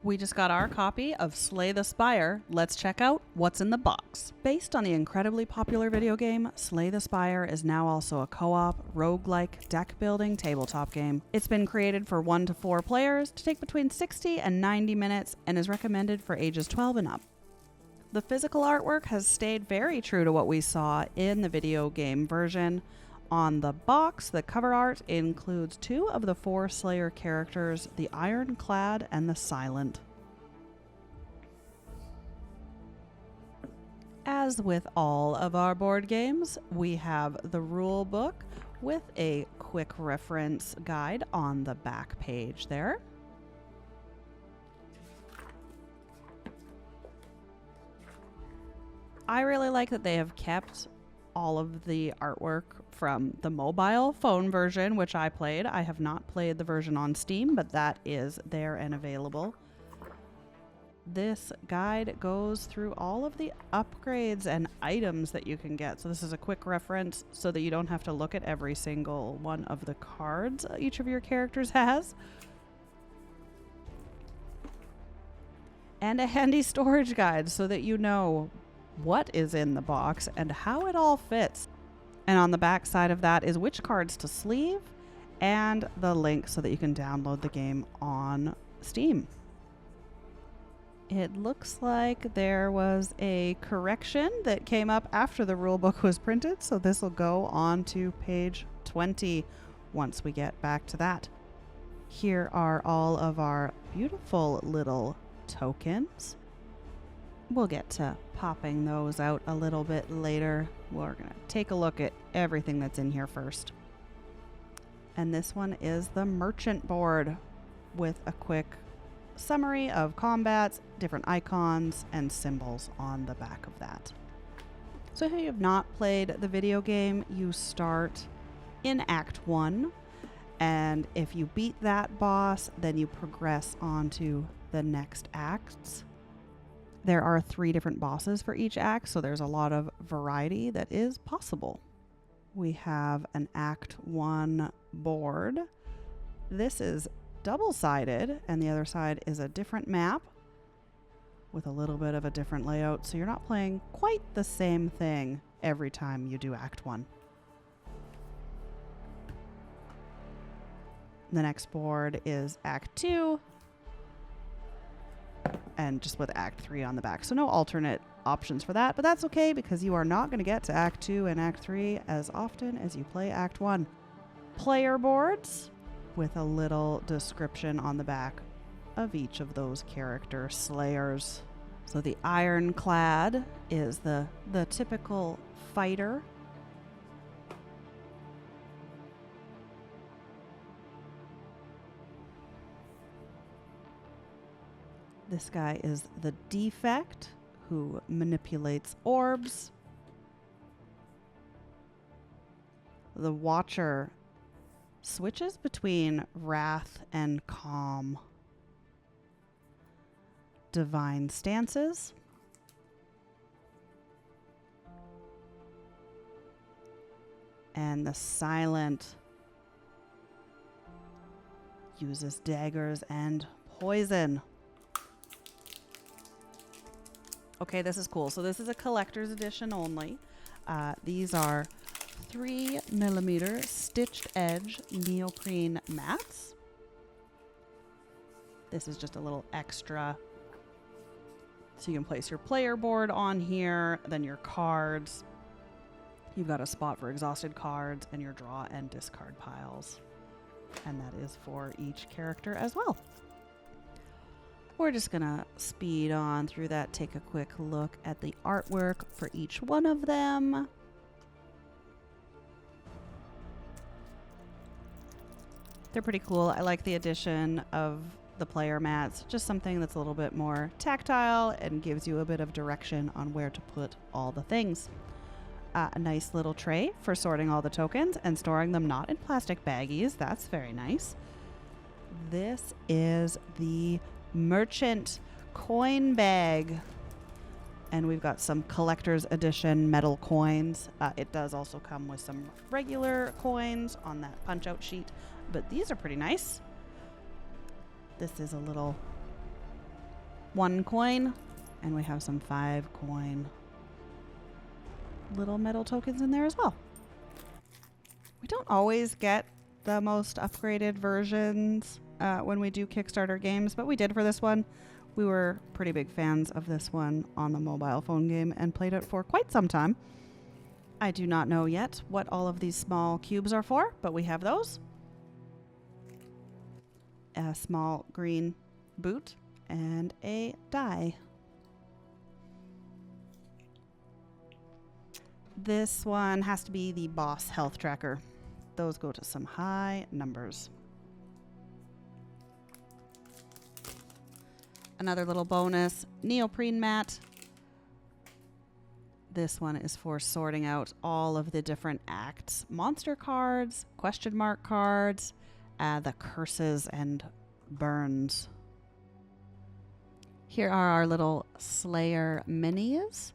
We just got our copy of Slay the Spire. Let's check out what's in the box. Based on the incredibly popular video game, Slay the Spire is now also a co-op, roguelike, deck-building tabletop game. It's been created for 1 to 4 players to take between 60 and 90 minutes and is recommended for ages 12 and up. The physical artwork has stayed very true to what we saw in the video game version. On the box, the cover art includes 2 of the 4 Slayer characters, the Ironclad and the Silent. As with all of our board games, we have the rule book with a quick reference guide on the back page there. I really like that they have kept all of the artwork from the mobile phone version, which I played. I have not played the version on Steam, but that is there and available. This guide goes through all of the upgrades and items that you can get. So this is a quick reference so that you don't have to look at every single one of the cards each of your characters has. And a handy storage guide so that you know what is in the box and how it all fits. And on the back side of that is which cards to sleeve and the link so that you can download the game on Steam. It looks like there was a correction that came up after the rulebook was printed, so this will go on to page 20 once we get back to that. Here are all of our beautiful little tokens. We'll get to popping those out a little bit later. We're going to take a look at everything that's in here first. And this one is the merchant board with a quick summary of combats, different icons, and symbols on the back of that. So if you have not played the video game, you start in Act 1. And if you beat that boss, then you progress on to the next acts. There are 3 different bosses for each act, so there's a lot of variety that is possible. We have an Act 1 board. This is double-sided, and the other side is a different map with a little bit of a different layout, so you're not playing quite the same thing every time you do Act 1. The next board is Act 2. And just with Act 3 on the back. So no alternate options for that, but that's okay because you are not going to get to Act 2 and Act 3 as often as you play Act 1. Player boards with a little description on the back of each of those character slayers. So the Ironclad is the typical fighter. This guy is the Defect, who manipulates orbs. The Watcher switches between Wrath and Calm. Divine Stances. And the Silent uses daggers and poison. Okay, this is cool. So this is a collector's edition only. These are 3mm stitched edge neoprene mats. This is just a little extra. So you can place your player board on here, then your cards. You've got a spot for exhausted cards and your draw and discard piles. And that is for each character as well. We're just going to speed on through that, take a quick look at the artwork for each one of them. They're pretty cool. I like the addition of the player mats, just something that's a little bit more tactile and gives you a bit of direction on where to put all the things. A nice little tray for sorting all the tokens and storing them not in plastic baggies. That's very nice. This is the merchant coin bag, and we've got some collector's edition metal coins. It does also come with some regular coins on that punch out sheet, but these are pretty nice. This is a little 1 coin, and we have some 5 coin little metal tokens in there as well. We don't always get the most upgraded versions when we do Kickstarter games, but we did for this one. We were pretty big fans of this one on the mobile phone game and played it for quite some time. I do not know yet what all of these small cubes are for, but we have those. A small green boot and a die. This one has to be the boss health tracker. Those go to some high numbers. Another little bonus, neoprene mat. This one is for sorting out all of the different acts. Monster cards, question mark cards, the curses and burns. Here are our little Slayer minis.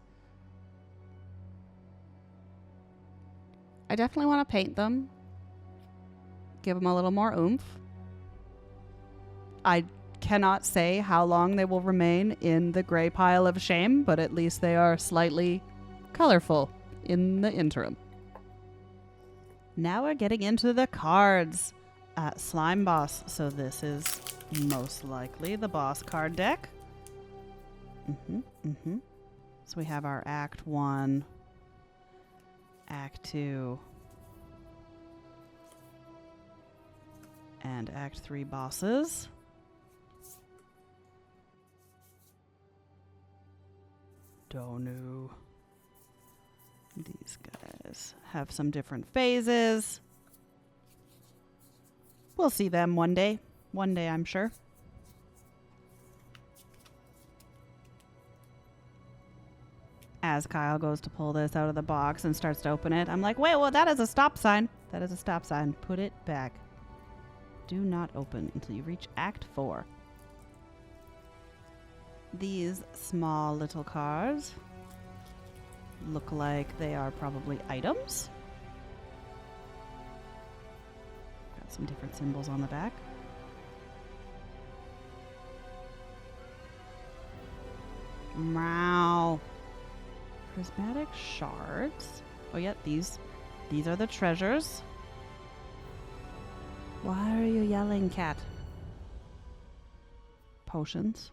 I definitely want to paint them. Give them a little more oomph. I cannot say how long they will remain in the gray pile of shame, but at least they are slightly colorful in the interim. Now we're getting into the cards. Slime Boss. So this is most likely the boss card deck. So we have our Act 1, Act 2, and Act 3 bosses. Don't know. These guys have some different phases. We'll see them one day. One day, I'm sure. As Kyle goes to pull this out of the box and starts to open it, I'm like, wait, well, that is a stop sign. That is a stop sign. Put it back. Do not open until you reach Act 4. These small little cards look like they are probably items. Got some different symbols on the back. Wow. Prismatic shards. Oh yeah, these are the treasures. Why are you yelling, cat? Potions.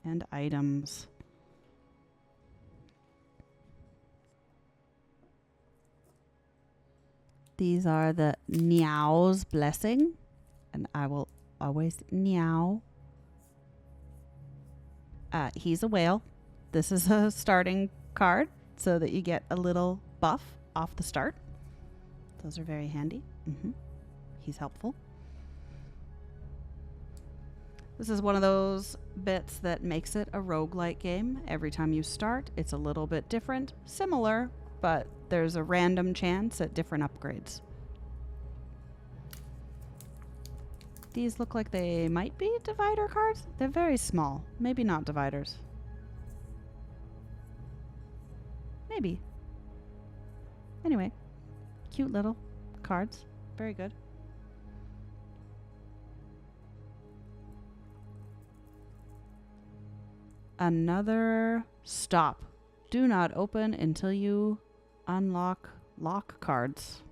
And items. These are the Niao's blessing, and I will always Niao. He's a whale. This is a starting card so that you get a little buff off the start. Those are very handy. He's helpful. This is one of those bits that makes it a roguelike game. Every time you start, it's a little bit different, similar, but there's a random chance at different upgrades. These look like they might be divider cards. They're very small. Maybe not dividers. Maybe. Anyway, cute little cards. Very good. Another stop. Do not open until you unlock lock cards.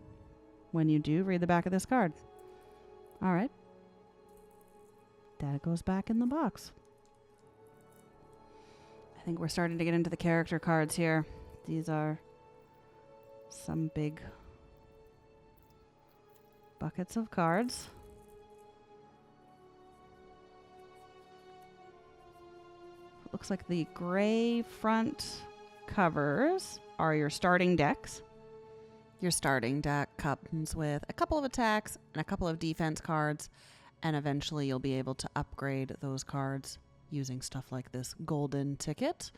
When you do, read the back of this card. All right. That goes back in the box. I think we're starting to get into the character cards here. These are some big buckets of cards. Looks like the gray front covers are your starting decks. Your starting deck comes with a couple of attacks and a couple of defense cards, and eventually you'll be able to upgrade those cards using stuff like this golden ticket.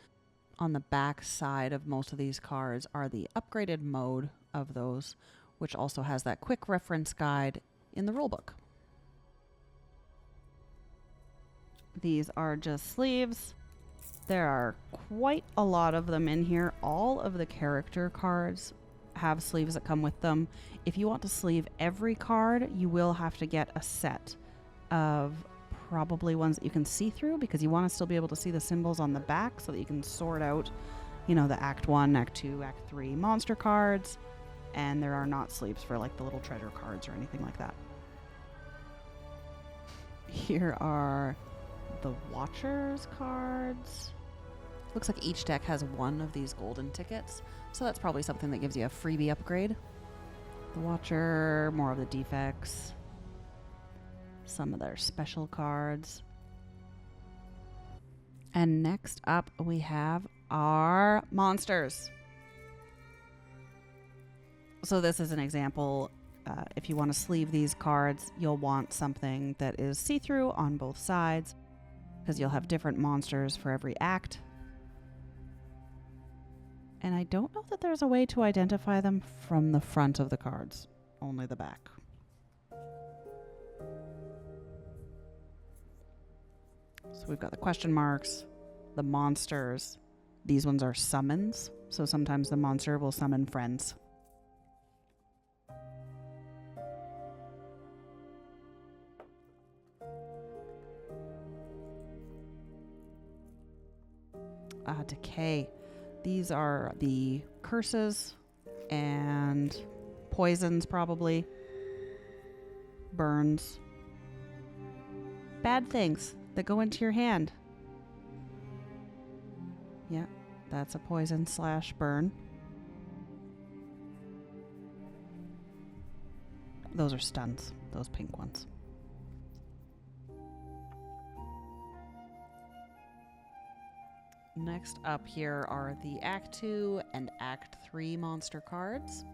On the back side of most of these cards are the upgraded mode of those, which also has that quick reference guide in the rulebook. These are just sleeves. There are quite a lot of them in here. All of the character cards have sleeves that come with them. If you want to sleeve every card, you will have to get a set. of probably ones that you can see through, because you want to still be able to see the symbols on the back so that you can sort out, you know, the Act 1, Act 2, Act 3 monster cards. And there are not sleeves for like the little treasure cards or anything like that. Here are the Watchers cards. Looks like each deck has one of these golden tickets, so that's probably something that gives you a freebie upgrade. The Watcher, more of the defects, some of their special cards. And next up we have our monsters. So this is an example. If you want to sleeve these cards, you'll want something that is see-through on both sides, because you'll have different monsters for every act. And I don't know that there's a way to identify them from the front of the cards, only the back. So we've got the question marks, the monsters. These ones are summons, so sometimes the monster will summon friends. Decay. These are the curses and poisons, probably. Burns. Bad things that go into your hand. Yeah, that's a poison / burn. Those are stuns, those pink ones. Next up here are the Act 2 and Act 3 monster cards.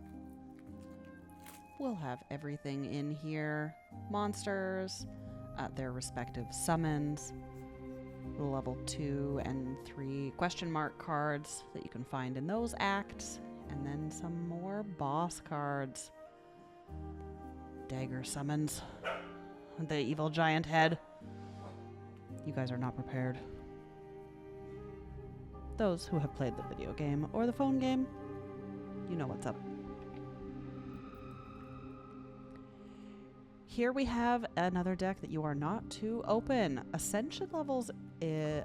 We'll have everything in here. Monsters, their respective summons, the level 2 and 3 question mark cards that you can find in those acts, and then some more boss cards. Dagger summons. The evil giant head. You guys are not prepared. Those who have played the video game or the phone game, you know what's up. Here we have another deck that you are not to open. Ascension levels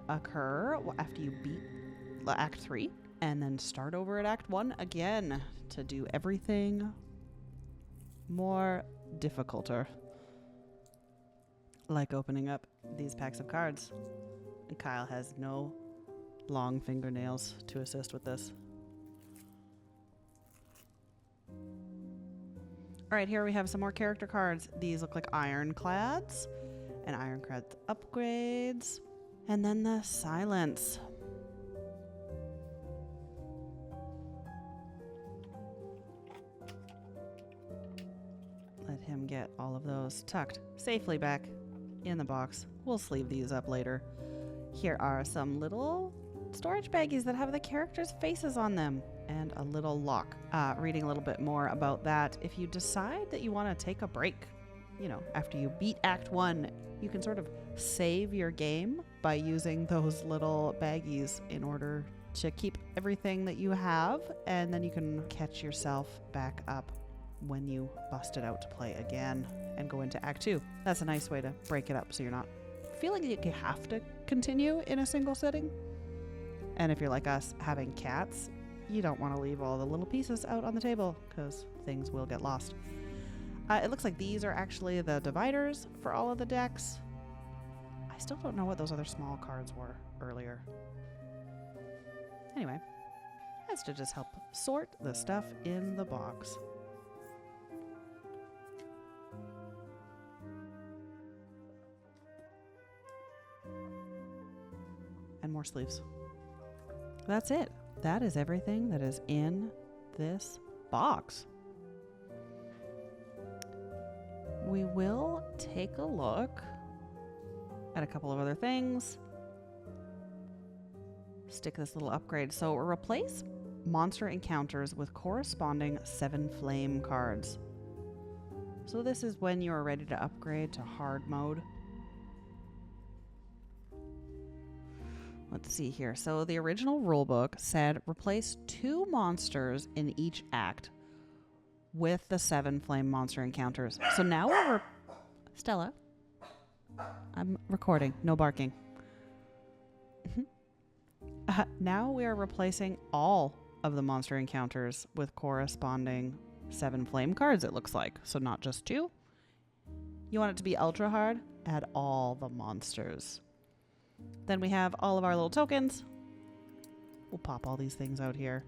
occur after you beat Act 3, and then start over at Act 1 again to do everything more difficulter. Like opening up these packs of cards. And Kyle has no long fingernails to assist with this. Alright, here we have some more character cards. These look like ironclads and ironclad upgrades. And then the silence. Let him get all of those tucked safely back in the box. We'll sleeve these up later. Here are some little storage baggies that have the characters' faces on them, and a little lock. Reading a little bit more about that, if you decide that you want to take a break, you know, after you beat Act 1, you can sort of save your game by using those little baggies in order to keep everything that you have, and then you can catch yourself back up when you bust it out to play again and go into Act 2. That's a nice way to break it up so you're not feeling like you have to continue in a single sitting. And if you're like us, having cats, you don't want to leave all the little pieces out on the table because things will get lost. It looks like these are actually the dividers for all of the decks. I still don't know what those other small cards were earlier. Anyway, that's to just help sort the stuff in the box. And more sleeves. That's it. That is everything that is in this box. We will take a look at a couple of other things. Stick this little upgrade. So replace monster encounters with corresponding 7 flame cards. So this is when you are ready to upgrade to hard mode. Let's see here. So the original rulebook said replace 2 monsters in each act with the 7 flame monster encounters. So now we're Stella, I'm recording. No barking. Now we are replacing all of the monster encounters with corresponding 7 flame cards, it looks like. So not just 2. You want it to be ultra hard? Add all the monsters. Then we have all of our little tokens. We'll pop all these things out here.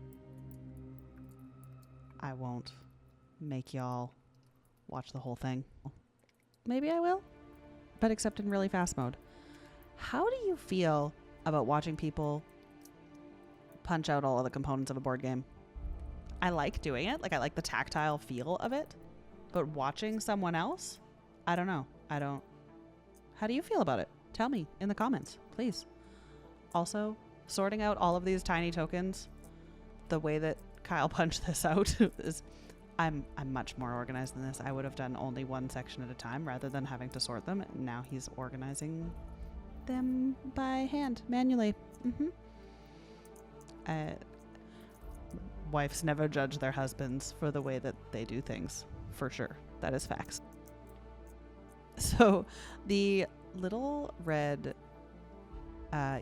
I won't make y'all watch the whole thing. Maybe I will, but except in really fast mode. How do you feel about watching people punch out all of the components of a board game? I like doing it. Like, I like the tactile feel of it. But watching someone else, I don't know. How do you feel about it? Tell me in the comments, please. Also, sorting out all of these tiny tokens, the way that Kyle punched this out is, I'm much more organized than this. I would have done only one section at a time rather than having to sort them. And now he's organizing them by hand, manually. Wives never judge their husbands for the way that they do things, for sure. That is facts. So the little red,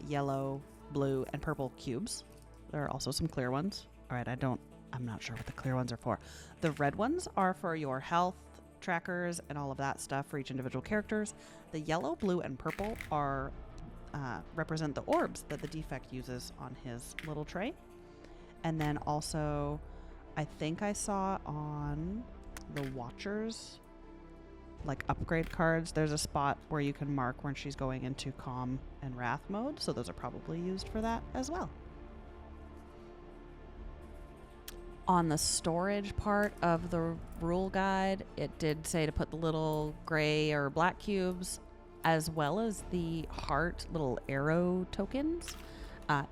yellow, blue, and purple cubes, there are also some clear ones. All right, I'm not sure what the clear ones are for. The red ones are for your health trackers and all of that stuff for each individual characters. The yellow, blue, and purple are represent the orbs that the defect uses on his little tray. And then also, I think I saw on the Watchers, like upgrade cards, there's a spot where you can mark when she's going into Calm and Wrath mode. So those are probably used for that as well. On the storage part of the rule guide, it did say to put the little gray or black cubes as well as the heart little arrow tokens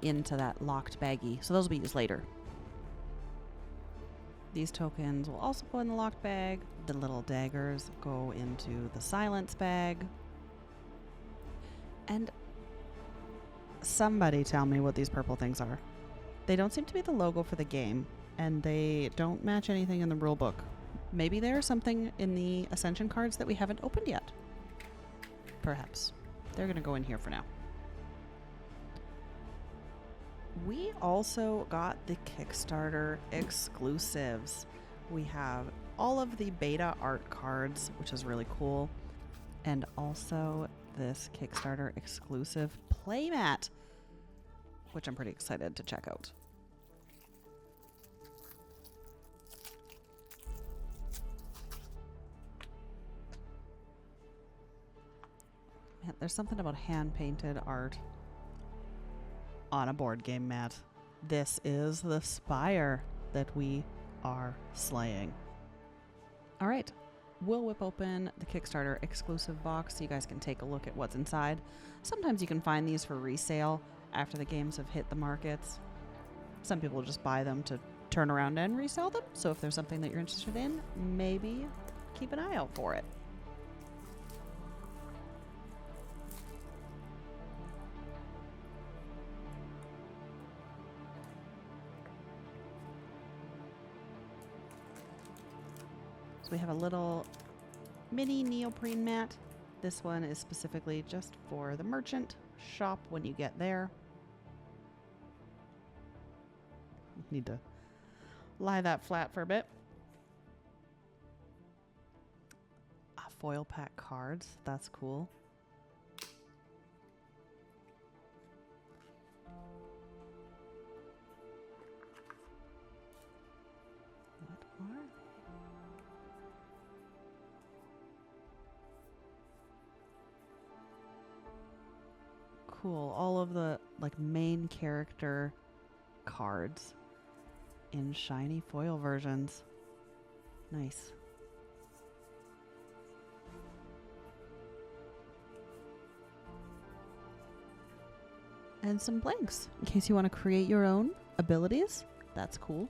into that locked baggie. So those will be used later. These tokens will also go in the locked bag. The little daggers go into the silence bag. And somebody tell me what these purple things are. They don't seem to be the logo for the game, and they don't match anything in the rule book. Maybe there's something in the Ascension cards that we haven't opened yet. Perhaps. They're going to go in here for now. We also got the Kickstarter Exclusives. We have all of the beta art cards, which is really cool, and also this Kickstarter exclusive playmat, which I'm pretty excited to check out. Man, there's something about hand-painted art on a board game mat. This is the Spire that we are slaying. All right, we'll whip open the Kickstarter exclusive box so you guys can take a look at what's inside. Sometimes you can find these for resale after the games have hit the markets. Some people just buy them to turn around and resell them. So if there's something that you're interested in, maybe keep an eye out for it. So we have a little mini neoprene mat. This one is specifically just for the merchant shop when you get there. Need to lie that flat for a bit. Foil pack cards. That's cool. What are they? Cool. All of the like main character cards in shiny foil versions. Nice. And some blanks in case you want to create your own abilities. That's cool.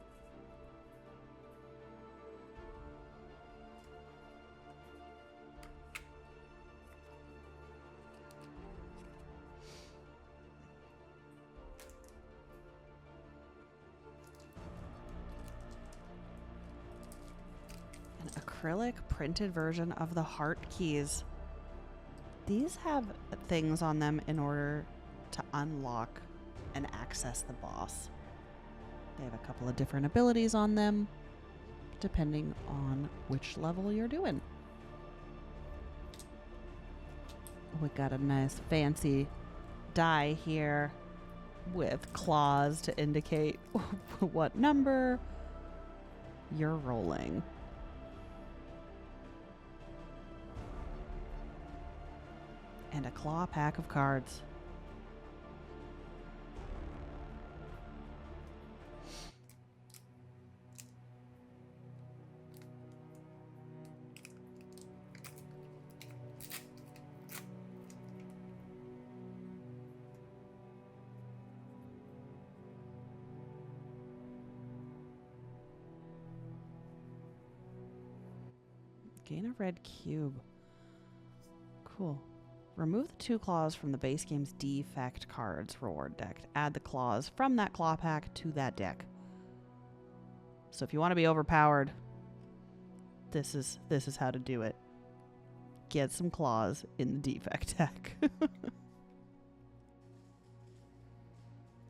An acrylic printed version of the heart keys. These have things on them in order to unlock and access the boss. They have a couple of different abilities on them, depending on which level you're doing. We got a nice fancy die here with claws to indicate what number you're rolling. And a claw pack of cards. Gain a red cube. Cool. Remove the 2 claws from the base game's defect cards reward deck. Add the claws from that claw pack to that deck. So if you want to be overpowered, this is how to do it. Get some claws in the defect deck.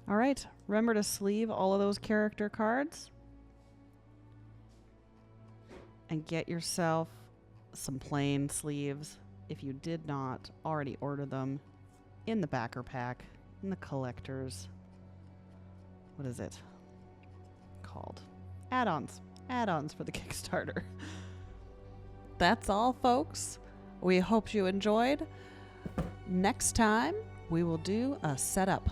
All right. Remember to sleeve all of those character cards. And get yourself some plain sleeves if you did not already order them in the backer pack, in the collectors. What is it called? Add-ons. Add-ons for the Kickstarter. That's all, folks. We hope you enjoyed. Next time, we will do a setup.